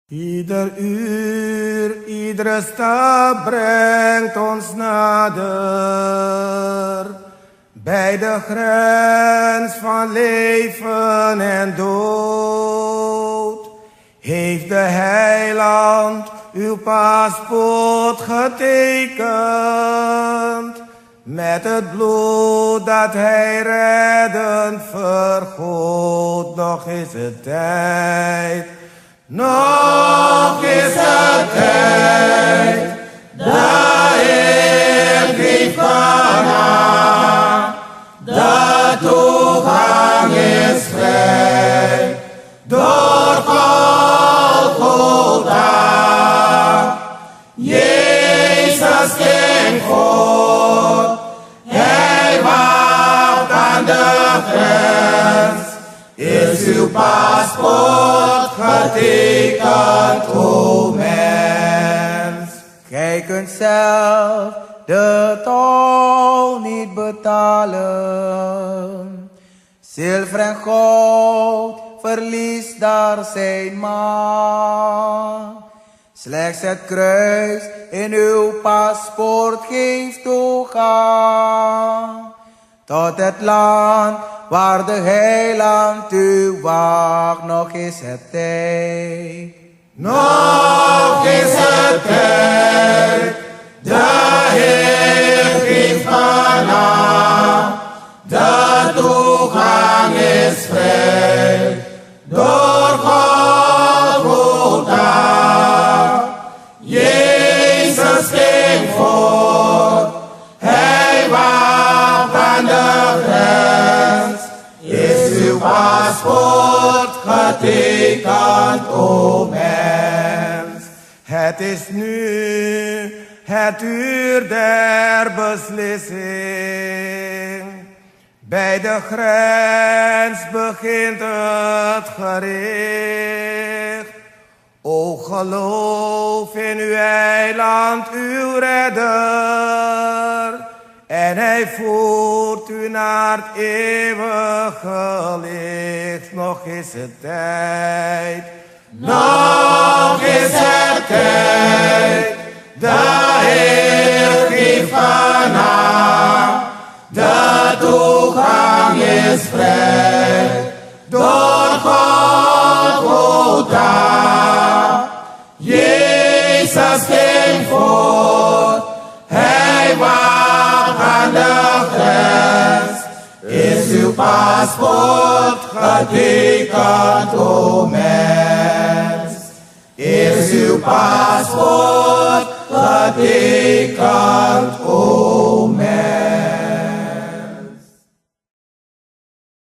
Ieder uur, iedere stap brengt ons nader bij de grens van leven en dood. Heeft de heiland uw paspoort getekend met het bloed dat hij reddend vergoot. Nog is het tijd. Nog is het tijd, de Heer geeft kanaal, de toegang is vrij, door Golgotha. Jezus ging voor, hij wacht aan de grens, is uw paspoort getekend, o mens. Gij kunt zelf de tol niet betalen. Zilver en goud verliest daar zijn macht. Slechts het kruis in uw paspoort geeft toegang tot het land waar de heiland u wacht. Nog is het tijd. Nog is het tijd, de Heer geeft kanaal, de toegang is vrij, door Golgotha. Jezus ging voor, hij wacht aan de grens, is uw paspoort getekend, o mens. Het is nu het uur der beslissing. Bij de grens begint het gericht. O geloof in uw eiland, uw redder. En hij voert u naar het eeuwige licht. Nog is het tijd. Nog is het tijd. De Heer geeft kanaal. De toegang is vrij. Door Golgotha. Jezus ging voor. Hij wacht aan de grens. Is uw paspoort getekend, o mens? Is uw paspoort getekend?